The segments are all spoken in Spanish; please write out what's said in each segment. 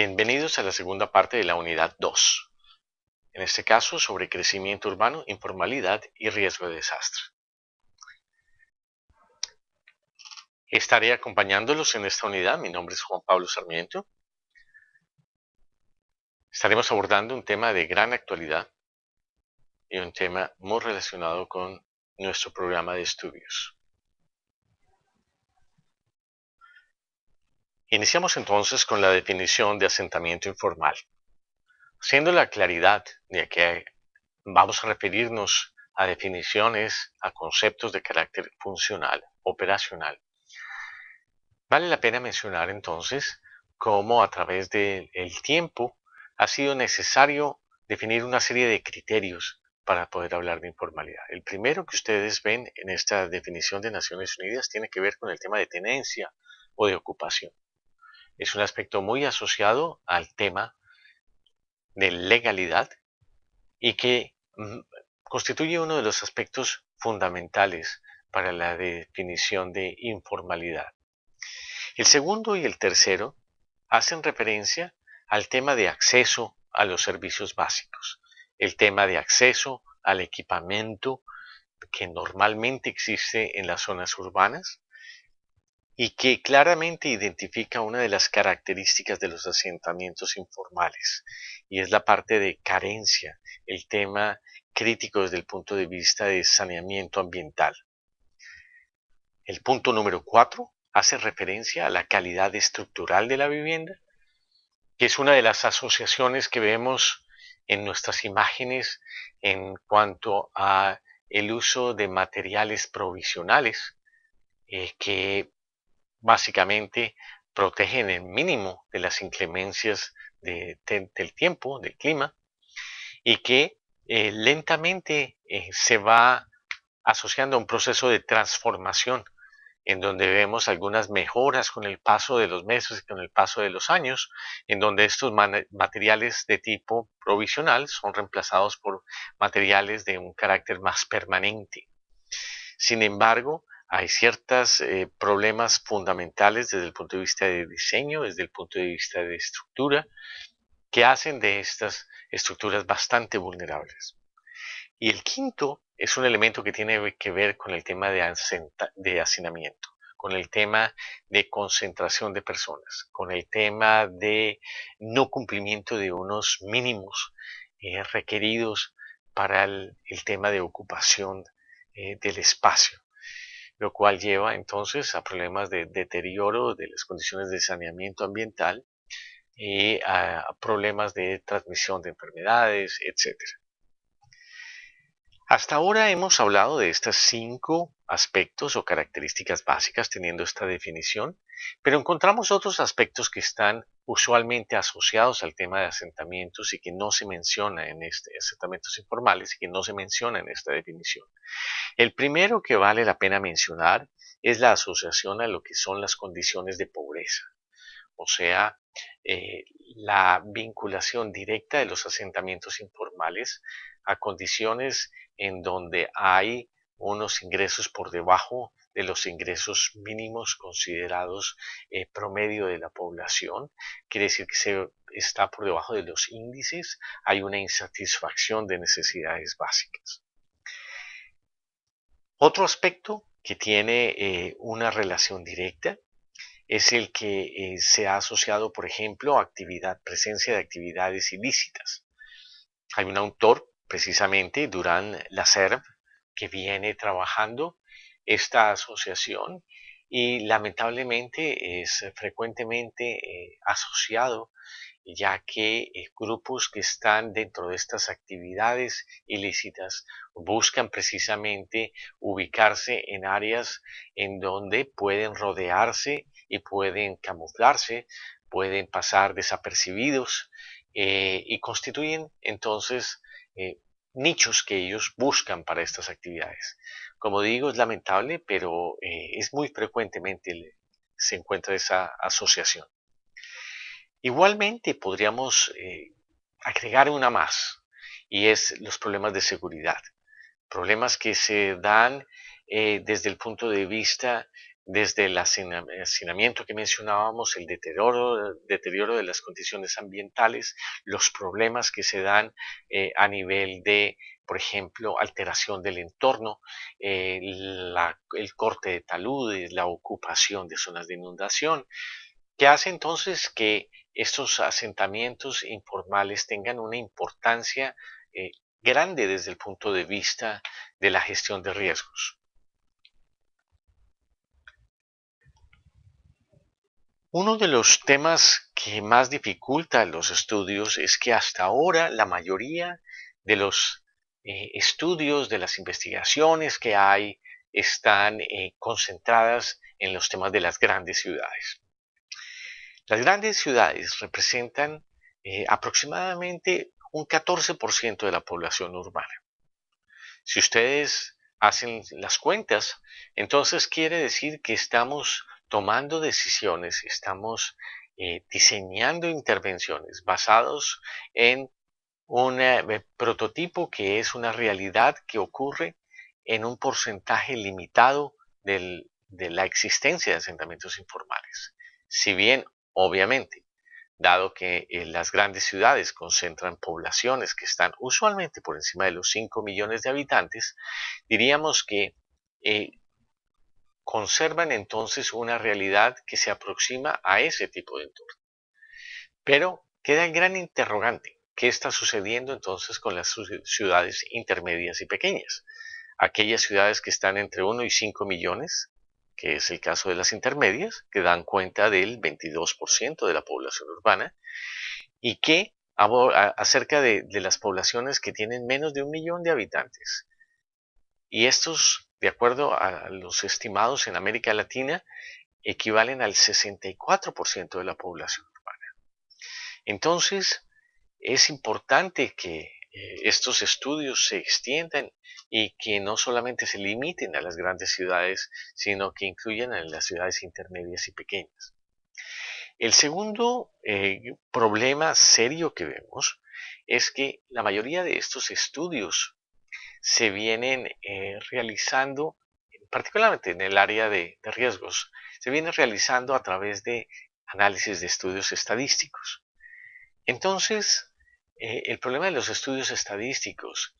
Bienvenidos a la segunda parte de la unidad 2, en este caso sobre crecimiento urbano, informalidad y riesgo de desastre. Estaré acompañándolos en esta unidad. Mi nombre es Juan Pablo Sarmiento. Estaremos abordando un tema de gran actualidad y un tema muy relacionado con nuestro programa de estudios. Iniciamos entonces con la definición de asentamiento informal, haciendo la claridad de que vamos a referirnos a definiciones, a conceptos de carácter funcional, operacional. Vale la pena mencionar entonces cómo a través del tiempo ha sido necesario definir una serie de criterios para poder hablar de informalidad. El primero que ustedes ven en esta definición de Naciones Unidas tiene que ver con el tema de tenencia o de ocupación. Es un aspecto muy asociado al tema de legalidad y que constituye uno de los aspectos fundamentales para la definición de informalidad. El segundo y el tercero hacen referencia al tema de acceso a los servicios básicos, el tema de acceso al equipamiento que normalmente existe en las zonas urbanas y que claramente identifica una de las características de los asentamientos informales, y es la parte de carencia, el tema crítico desde el punto de vista de saneamiento ambiental. El punto número 4 hace referencia a la calidad estructural de la vivienda, que es una de las asociaciones que vemos en nuestras imágenes en cuanto a el uso de materiales provisionales que básicamente protegen el mínimo de las inclemencias del tiempo, del clima, y que lentamente se va asociando a un proceso de transformación en donde vemos algunas mejoras con el paso de los meses y con el paso de los años, en donde estos materiales de tipo provisional son reemplazados por materiales de un carácter más permanente. Sin embargo, hay ciertos problemas fundamentales desde el punto de vista de diseño, desde el punto de vista de estructura, que hacen de estas estructuras bastante vulnerables. Y el quinto es un elemento que tiene que ver con el tema de hacinamiento, con el tema de concentración de personas, con el tema de no cumplimiento de unos mínimos requeridos para el tema de ocupación del espacio, lo cual lleva entonces a problemas de deterioro de las condiciones de saneamiento ambiental y a problemas de transmisión de enfermedades, etcétera. Hasta ahora hemos hablado de estos 5 aspectos o características básicas teniendo esta definición, pero encontramos otros aspectos que están usualmente asociados al tema de asentamientos y que no se menciona en asentamientos informales y que no se menciona en esta definición. El primero que vale la pena mencionar es la asociación a lo que son las condiciones de pobreza, o sea, la vinculación directa de los asentamientos informales a condiciones en donde hay unos ingresos por debajo de los ingresos mínimos considerados promedio de la población. Quiere decir que se está por debajo de los índices, hay una insatisfacción de necesidades básicas. Otro aspecto que tiene una relación directa es el que se ha asociado, por ejemplo, a presencia de actividades ilícitas. Hay un autor, precisamente, Durán Lasserre, que viene trabajando esta asociación y lamentablemente es frecuentemente asociado, ya que grupos que están dentro de estas actividades ilícitas buscan precisamente ubicarse en áreas en donde pueden rodearse y pueden camuflarse, pueden pasar desapercibidos y constituyen entonces nichos que ellos buscan para estas actividades. Como digo, es lamentable, pero es muy frecuentemente se encuentra esa asociación. Igualmente podríamos agregar una más, y es los problemas de seguridad. Problemas que se dan desde el punto de vista desde el hacinamiento que mencionábamos, el deterioro de las condiciones ambientales, los problemas que se dan a nivel de, por ejemplo, alteración del entorno, el corte de taludes, la ocupación de zonas de inundación, que hace entonces que estos asentamientos informales tengan una importancia grande desde el punto de vista de la gestión de riesgos. Uno de los temas que más dificulta los estudios es que hasta ahora la mayoría de los estudios, de las investigaciones que hay, están concentradas en los temas de las grandes ciudades. Las grandes ciudades representan aproximadamente un 14% de la población urbana. Si ustedes hacen las cuentas, entonces quiere decir que estamos tomando decisiones, estamos diseñando intervenciones basados en un prototipo que es una realidad que ocurre en un porcentaje limitado de la existencia de asentamientos informales. Si bien, obviamente, dado que las grandes ciudades concentran poblaciones que están usualmente por encima de los 5 millones de habitantes, diríamos que eh, conservan entonces una realidad que se aproxima a ese tipo de entorno. Pero queda el gran interrogante: ¿qué está sucediendo entonces con las ciudades intermedias y pequeñas? Aquellas ciudades que están entre 1 y 5 millones, que es el caso de las intermedias, que dan cuenta del 22% de la población urbana, y que acerca de las poblaciones que tienen menos de 1 millón de habitantes. Y estos, de acuerdo a los estimados en América Latina, equivalen al 64% de la población urbana. Entonces, es importante que estos estudios se extiendan y que no solamente se limiten a las grandes ciudades, sino que incluyan a las ciudades intermedias y pequeñas. El segundo problema serio que vemos es que la mayoría de estos estudios se vienen realizando, particularmente en el área de riesgos, se vienen realizando a través de análisis de estudios estadísticos. Entonces, el problema de los estudios estadísticos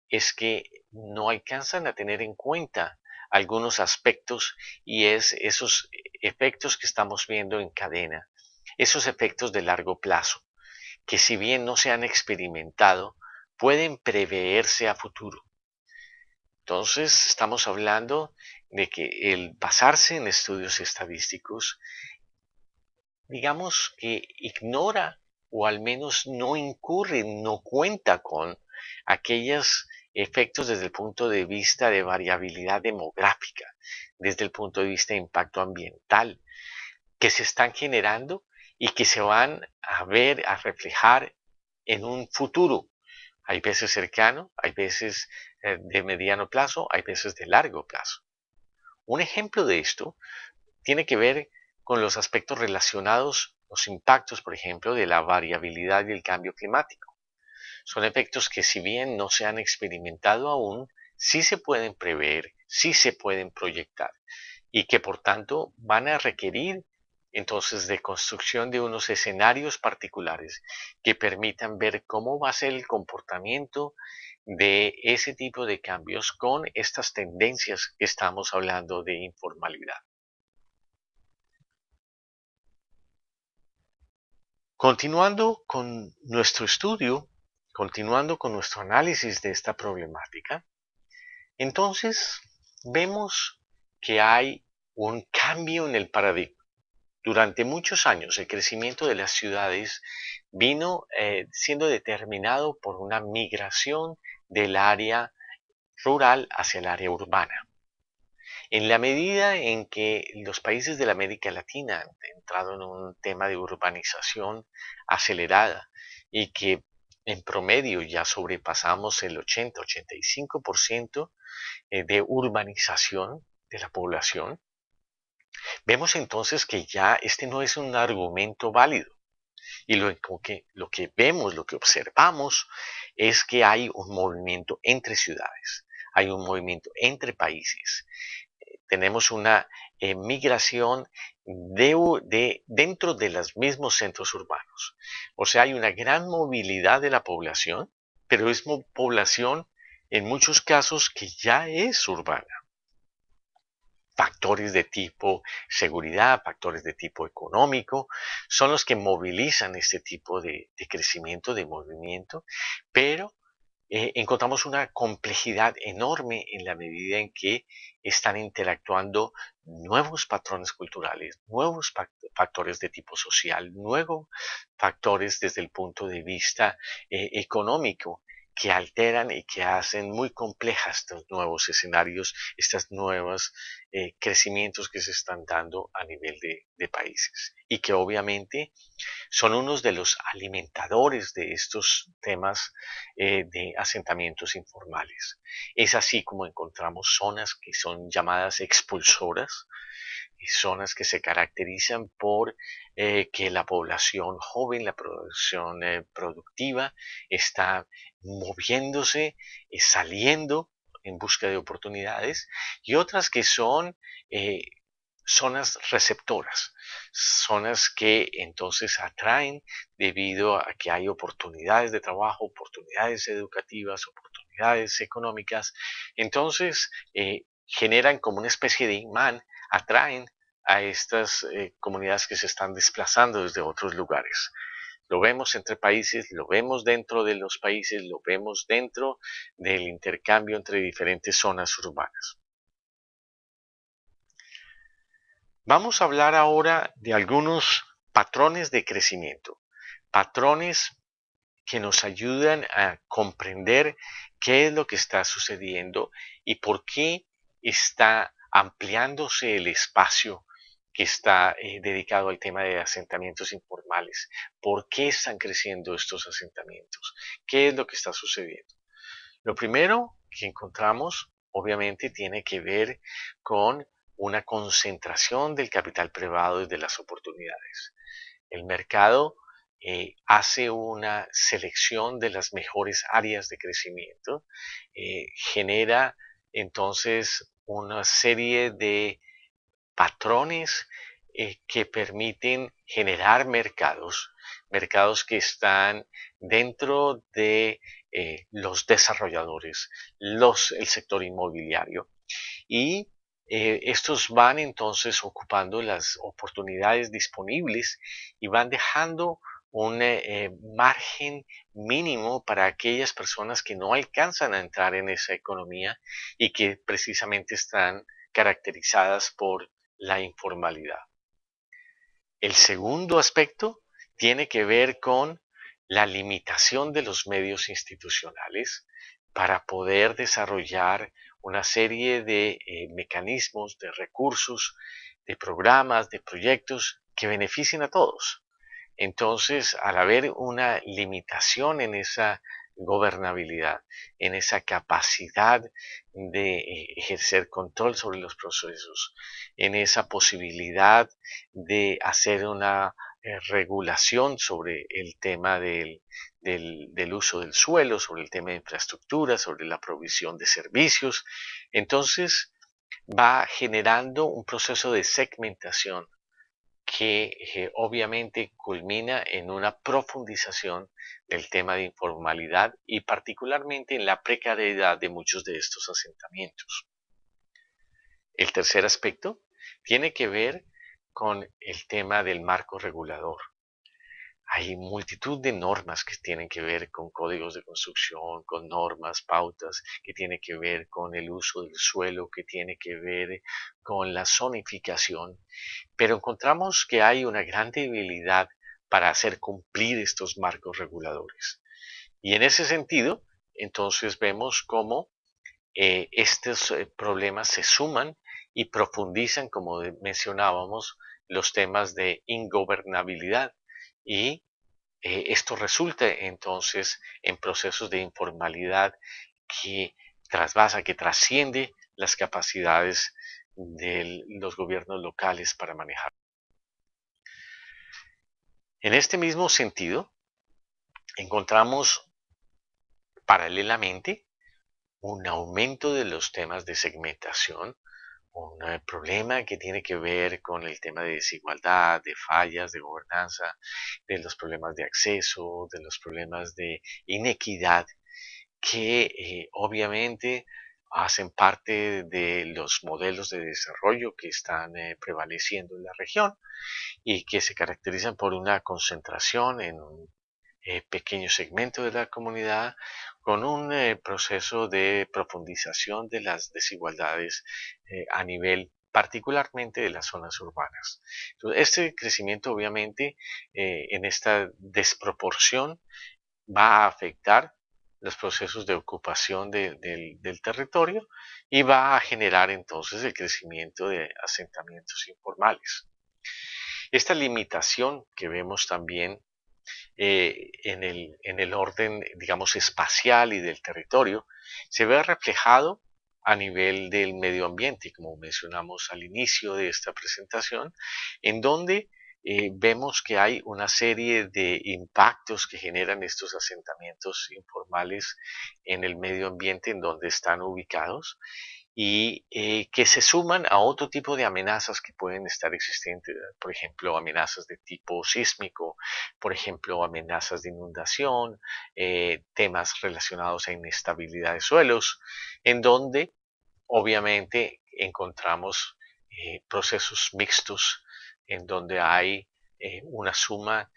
es que no alcanzan a tener en cuenta algunos aspectos, y es esos efectos que estamos viendo en cadena, esos efectos de largo plazo, que si bien no se han experimentado, pueden preverse a futuro. Entonces, estamos hablando de que el basarse en estudios estadísticos, digamos que ignora, o al menos no incurre, no cuenta con aquellos efectos desde el punto de vista de variabilidad demográfica, desde el punto de vista de impacto ambiental, que se están generando y que se van a ver, a reflejar en un futuro. Hay veces cercano, hay veces de mediano plazo, hay veces de largo plazo. Un ejemplo de esto tiene que ver con los aspectos relacionados, los impactos, por ejemplo, de la variabilidad y el cambio climático. Son efectos que, si bien no se han experimentado aún, sí se pueden prever, sí se pueden proyectar, y que por tanto van a requerir entonces de construcción de unos escenarios particulares que permitan ver cómo va a ser el comportamiento de ese tipo de cambios con estas tendencias que estamos hablando de informalidad. Continuando con nuestro estudio, continuando con nuestro análisis de esta problemática, entonces vemos que hay un cambio en el paradigma. Durante muchos años el crecimiento de las ciudades vino siendo determinado por una migración del área rural hacia el área urbana. En la medida en que los países de la América Latina han entrado en un tema de urbanización acelerada, y que en promedio ya sobrepasamos el 80-85% de urbanización de la población, vemos entonces que ya este no es un argumento válido. Y lo que vemos, lo que observamos, es que hay un movimiento entre ciudades, hay un movimiento entre países. Tenemos una migración dentro de los mismos centros urbanos. O sea, hay una gran movilidad de la población, pero es población en muchos casos que ya es urbana. Factores de tipo seguridad, factores de tipo económico, son los que movilizan este tipo de crecimiento, de movimiento, pero encontramos una complejidad enorme en la medida en que están interactuando nuevos patrones culturales, nuevos factores de tipo social, nuevos factores desde el punto de vista económico que alteran y que hacen muy complejas estos nuevos escenarios, estos nuevos crecimientos que se están dando a nivel de países y que obviamente son unos de los alimentadores de estos temas de asentamientos informales. Es así como encontramos zonas que son llamadas expulsoras, zonas que se caracterizan por que la población joven, la población productiva, está moviéndose, saliendo en busca de oportunidades, y otras que son zonas receptoras, zonas que entonces atraen debido a que hay oportunidades de trabajo, oportunidades educativas, oportunidades económicas, entonces generan como una especie de imán, atraen a estas comunidades que se están desplazando desde otros lugares. Lo vemos entre países, lo vemos dentro de los países, lo vemos dentro del intercambio entre diferentes zonas urbanas. Vamos a hablar ahora de algunos patrones de crecimiento, patrones que nos ayudan a comprender qué es lo que está sucediendo y por qué está ampliándose el espacio que está dedicado al tema de asentamientos informales. ¿Por qué están creciendo estos asentamientos? ¿Qué es lo que está sucediendo? Lo primero que encontramos, obviamente, tiene que ver con una concentración del capital privado y de las oportunidades. El mercado hace una selección de las mejores áreas de crecimiento, genera entonces una serie de patrones que permiten generar mercados, mercados que están dentro de los desarrolladores, el sector inmobiliario, y estos van entonces ocupando las oportunidades disponibles y van dejando un margen mínimo para aquellas personas que no alcanzan a entrar en esa economía y que precisamente están caracterizadas por la informalidad. El segundo aspecto tiene que ver con la limitación de los medios institucionales para poder desarrollar una serie de mecanismos, de recursos, de programas, de proyectos que beneficien a todos. Entonces, al haber una limitación en esa gobernabilidad, en esa capacidad de ejercer control sobre los procesos, en esa posibilidad de hacer una regulación sobre el tema del uso del suelo, sobre el tema de infraestructura, sobre la provisión de servicios, entonces va generando un proceso de segmentación que obviamente culmina en una profundización del tema de informalidad y particularmente en la precariedad de muchos de estos asentamientos. El tercer aspecto tiene que ver con el tema del marco regulador. Hay multitud de normas que tienen que ver con códigos de construcción, con normas, pautas, que tienen que ver con el uso del suelo, que tiene que ver con la zonificación, pero encontramos que hay una gran debilidad para hacer cumplir estos marcos reguladores. Y en ese sentido, entonces vemos cómo estos problemas se suman y profundizan, como mencionábamos, los temas de ingobernabilidad y esto resulta entonces en procesos de informalidad que trasvasa, que trasciende las capacidades de los gobiernos locales para manejar. En este mismo sentido, encontramos paralelamente un aumento de los temas de segmentación, un problema que tiene que ver con el tema de desigualdad, de fallas de gobernanza, de los problemas de acceso, de los problemas de inequidad, que obviamente hacen parte de los modelos de desarrollo que están prevaleciendo en la región y que se caracterizan por una concentración en un pequeño segmento de la comunidad con un proceso de profundización de las desigualdades a nivel particularmente de las zonas urbanas. Entonces, este crecimiento obviamente en esta desproporción va a afectar los procesos de ocupación del territorio y va a generar entonces el crecimiento de asentamientos informales. Esta limitación que vemos también en el orden, digamos, espacial y del territorio, se ve reflejado a nivel del medio ambiente, como mencionamos al inicio de esta presentación, en donde vemos que hay una serie de impactos que generan estos asentamientos informales en el medio ambiente en donde están ubicados y que se suman a otro tipo de amenazas que pueden estar existentes, por ejemplo, amenazas de tipo sísmico, por ejemplo, amenazas de inundación, temas relacionados a inestabilidad de suelos, en donde obviamente encontramos procesos mixtos, en donde hay una suma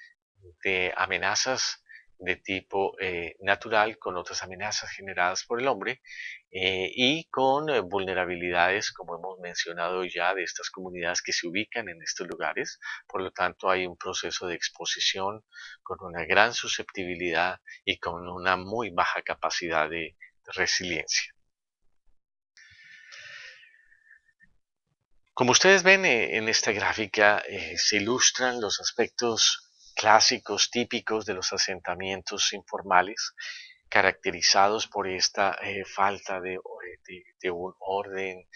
de amenazas de tipo natural con otras amenazas generadas por el hombre y con vulnerabilidades, como hemos mencionado ya, de estas comunidades que se ubican en estos lugares. Por lo tanto, hay un proceso de exposición con una gran susceptibilidad y con una muy baja capacidad de resiliencia. Como ustedes ven en esta gráfica, se ilustran los aspectos clásicos, típicos de los asentamientos informales, caracterizados por esta falta de un orden,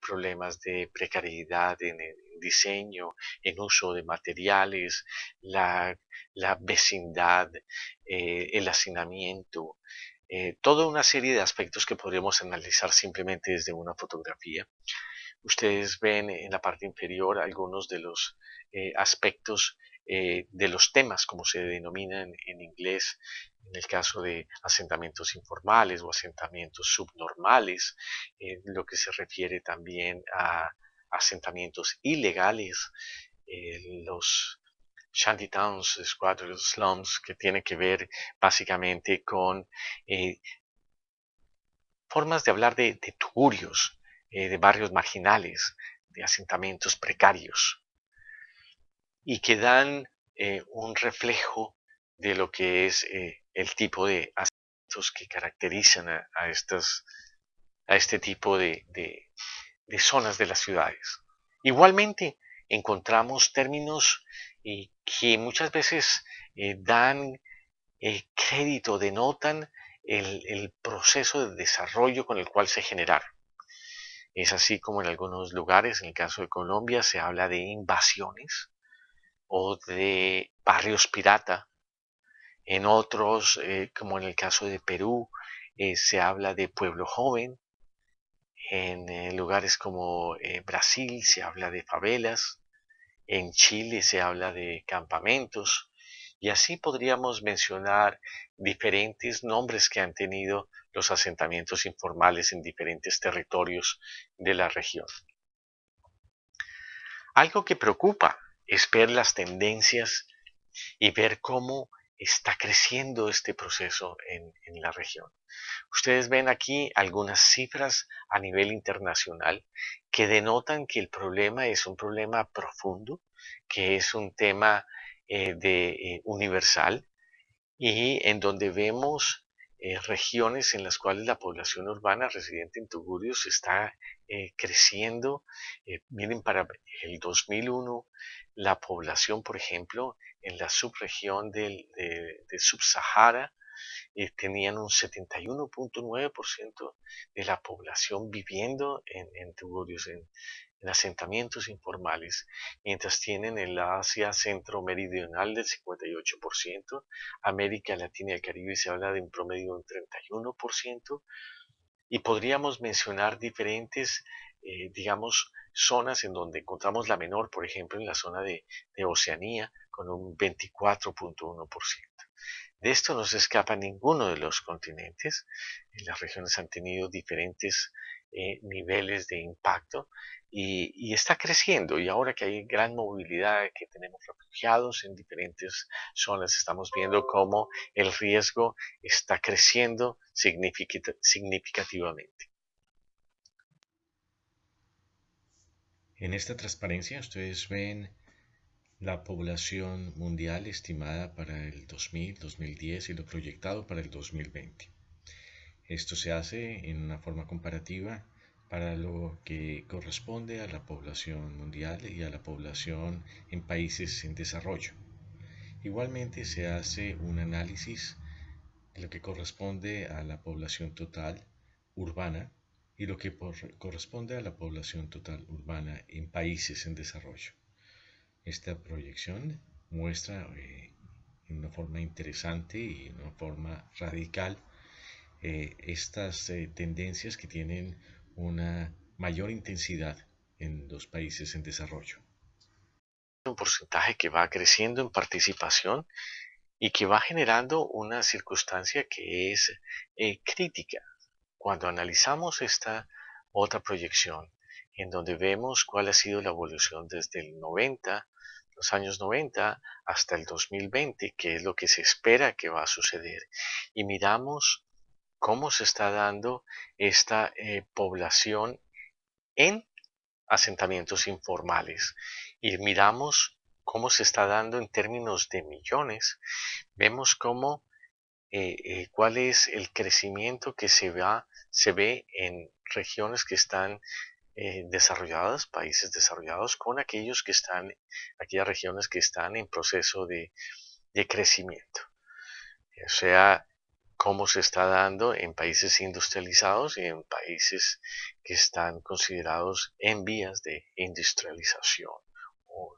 problemas de precariedad en el diseño, en uso de materiales, la vecindad, el hacinamiento, toda una serie de aspectos que podríamos analizar simplemente desde una fotografía. Ustedes ven en la parte inferior algunos de los aspectos de los temas, como se denominan en inglés, en el caso de asentamientos informales o asentamientos subnormales, lo que se refiere también a asentamientos ilegales, los shantytowns, squatters, slums, que tienen que ver básicamente con formas de hablar de tugurios, de barrios marginales, de asentamientos precarios, y que dan un reflejo de lo que es el tipo de asentamientos que caracterizan a este tipo de zonas de las ciudades. Igualmente, encontramos términos que muchas veces dan crédito, denotan el proceso de desarrollo con el cual se generaron. Es así como en algunos lugares, en el caso de Colombia, se habla de invasiones o de barrios pirata. En otros, como en el caso de Perú, se habla de pueblo joven. En lugares como Brasil se habla de favelas. En Chile se habla de campamentos. Y así podríamos mencionar diferentes nombres que han tenido los asentamientos informales en diferentes territorios de la región. Algo que preocupa es ver las tendencias y ver cómo está creciendo este proceso en la región. Ustedes ven aquí algunas cifras a nivel internacional que denotan que el problema es un problema profundo, que es un tema universal y en donde vemos regiones en las cuales la población urbana residente en tugurios está creciendo. Miren, para el 2001, la población, por ejemplo, en la subregión del Subsahara, tenían un 71.9% de la población viviendo en tugurios, en asentamientos informales, mientras tienen el Asia centro-meridional del 58%, América Latina y el Caribe se habla de un promedio de un 31%, y podríamos mencionar diferentes digamos, zonas en donde encontramos la menor, por ejemplo, en la zona de Oceanía, con un 24.1%. De esto no se escapa ninguno de los continentes. Las regiones han tenido diferentes niveles de impacto y está creciendo. Y ahora que hay gran movilidad, que tenemos refugiados en diferentes zonas, estamos viendo cómo el riesgo está creciendo significativamente. En esta transparencia ustedes ven la población mundial estimada para el 2000, 2010 y lo proyectado para el 2020. Esto se hace en una forma comparativa para lo que corresponde a la población mundial y a la población en países en desarrollo. Igualmente se hace un análisis de lo que corresponde a la población total urbana y lo que corresponde a la población total urbana en países en desarrollo. Esta proyección muestra en una forma interesante y en una forma radical estas tendencias que tienen una mayor intensidad en los países en desarrollo. Un porcentaje que va creciendo en participación y que va generando una circunstancia que es crítica. Cuando analizamos esta otra proyección, en donde vemos cuál ha sido la evolución desde el 90, los años 90 hasta el 2020, que es lo que se espera que va a suceder, y miramos cómo se está dando esta población en asentamientos informales y miramos cómo se está dando en términos de millones, vemos cómo cuál es el crecimiento que se ve en regiones que están desarrolladas, países desarrollados, con aquellas regiones que están en proceso de crecimiento. O sea, cómo se está dando en países industrializados y en países que están considerados en vías de industrialización o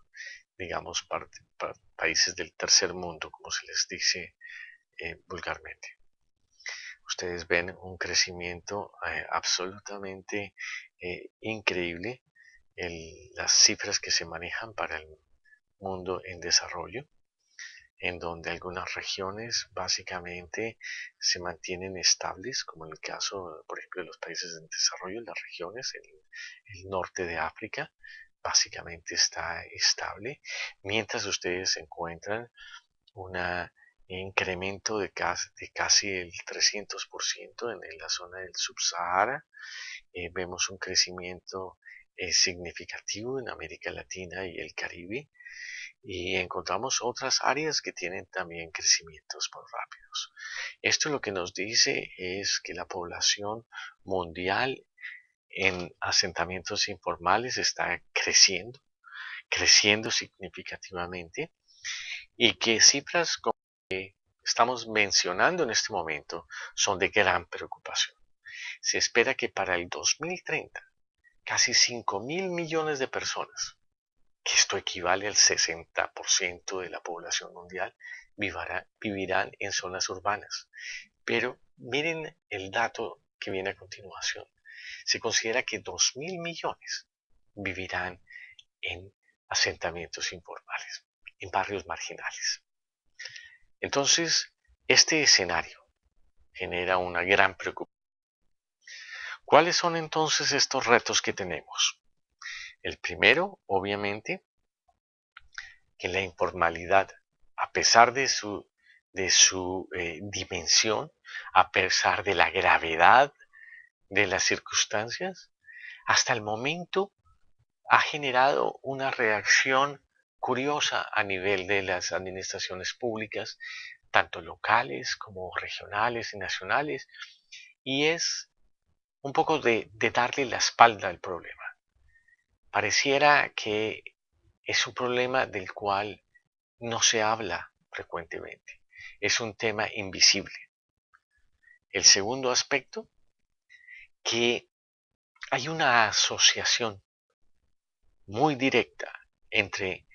digamos países del tercer mundo, como se les dice vulgarmente. Ustedes ven un crecimiento absolutamente increíble en las cifras que se manejan para el mundo en desarrollo, en donde algunas regiones básicamente se mantienen estables, como en el caso, por ejemplo, de los países en desarrollo, las regiones, el norte de África, básicamente está estable, mientras ustedes encuentran un incremento de casi el 300% en la zona del subsahara. Vemos un crecimiento significativo en América Latina y el Caribe y encontramos otras áreas que tienen también crecimientos muy rápidos. Esto lo que nos dice es que la población mundial en asentamientos informales está creciendo significativamente y que cifras como estamos mencionando en este momento son de gran preocupación. Se espera que para el 2030 casi 5.000 millones de personas, que esto equivale al 60% de la población mundial, vivirán en zonas urbanas. Pero miren el dato que viene a continuación. Se considera que 2.000 millones vivirán en asentamientos informales, en barrios marginales. Entonces, este escenario genera una gran preocupación. ¿Cuáles son entonces estos retos que tenemos? El primero, obviamente, que la informalidad, a pesar de su dimensión, a pesar de la gravedad de las circunstancias, hasta el momento ha generado una reacción curiosa a nivel de las administraciones públicas, tanto locales como regionales y nacionales, y es un poco de darle la espalda al problema. Pareciera que es un problema del cual no se habla frecuentemente. Es un tema invisible. El segundo aspecto, que hay una asociación muy directa entre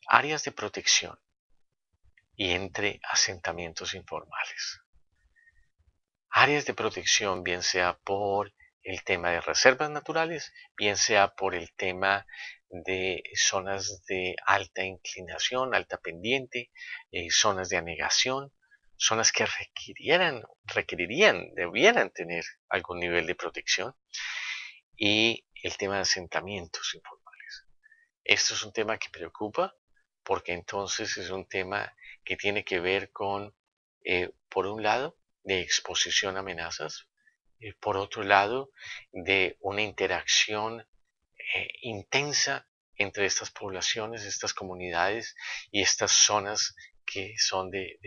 áreas de protección y entre asentamientos informales. Áreas de protección, bien sea por el tema de reservas naturales, bien sea por el tema de zonas de alta inclinación, alta pendiente, zonas de anegación, zonas que debieran tener algún nivel de protección, y el tema de asentamientos informales. Esto es un tema que preocupa porque entonces es un tema que tiene que ver con, por un lado, de exposición a amenazas, por otro lado, de una interacción intensa entre estas poblaciones, estas comunidades y estas zonas que son de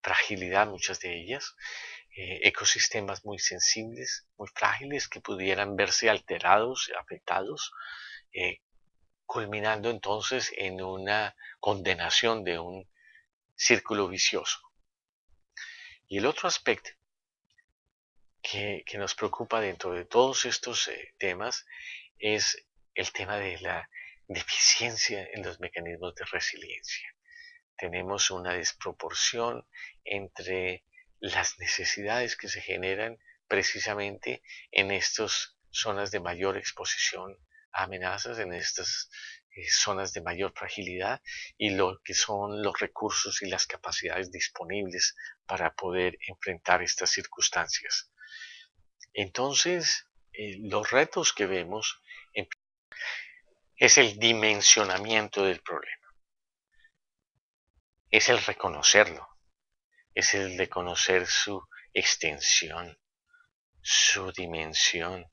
fragilidad, muchas de ellas, ecosistemas muy sensibles, muy frágiles, que pudieran verse alterados, afectados, eh, culminando entonces en una condenación de un círculo vicioso. Y el otro aspecto que nos preocupa dentro de todos estos temas es el tema de la deficiencia en los mecanismos de resiliencia. Tenemos una desproporción entre las necesidades que se generan precisamente en estas zonas de mayor exposición a amenazas, en estas zonas de mayor fragilidad, y lo que son los recursos y las capacidades disponibles para poder enfrentar estas circunstancias. Entonces, los retos que vemos es el dimensionamiento del problema, es el reconocerlo, es el de conocer su extensión, su dimensión,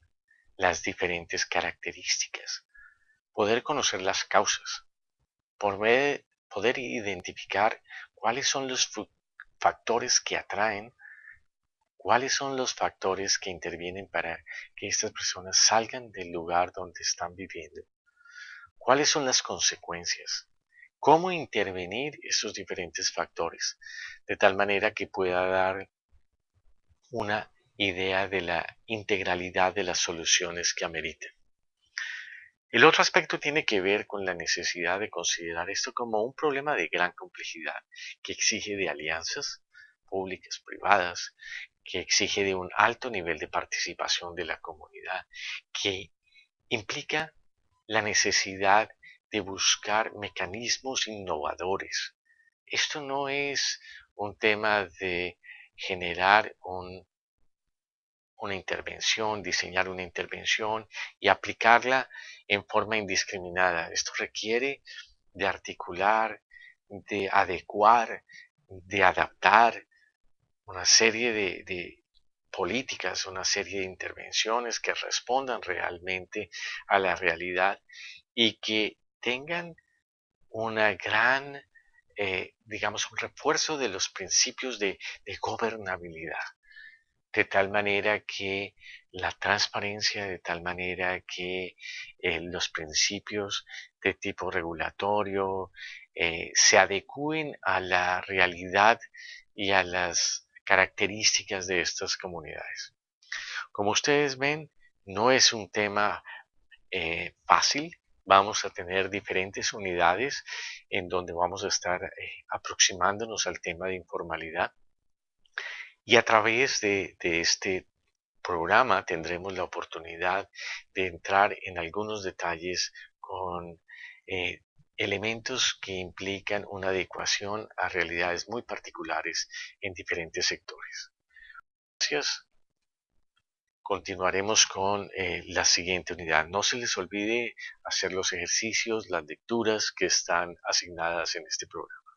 las diferentes características, poder conocer las causas, poder identificar cuáles son los factores que atraen, cuáles son los factores que intervienen para que estas personas salgan del lugar donde están viviendo, cuáles son las consecuencias, cómo intervenir esos diferentes factores, de tal manera que pueda dar una idea de la integralidad de las soluciones que ameriten. El otro aspecto tiene que ver con la necesidad de considerar esto como un problema de gran complejidad, que exige de alianzas públicas, privadas, que exige de un alto nivel de participación de la comunidad, que implica la necesidad de buscar mecanismos innovadores. Esto no es un tema de generar una intervención, diseñar una intervención y aplicarla en forma indiscriminada. Esto requiere de articular, de adecuar, de adaptar una serie de políticas, una serie de intervenciones que respondan realmente a la realidad y que tengan una gran, digamos, un refuerzo de los principios de gobernabilidad, de tal manera que la transparencia, de tal manera que los principios de tipo regulatorio se adecúen a la realidad y a las características de estas comunidades. Como ustedes ven, no es un tema fácil. Vamos a tener diferentes unidades en donde vamos a estar aproximándonos al tema de informalidad. Y a través de este programa tendremos la oportunidad de entrar en algunos detalles con eh, elementos que implican una adecuación a realidades muy particulares en diferentes sectores. Gracias. Continuaremos con la siguiente unidad. No se les olvide hacer los ejercicios, las lecturas que están asignadas en este programa.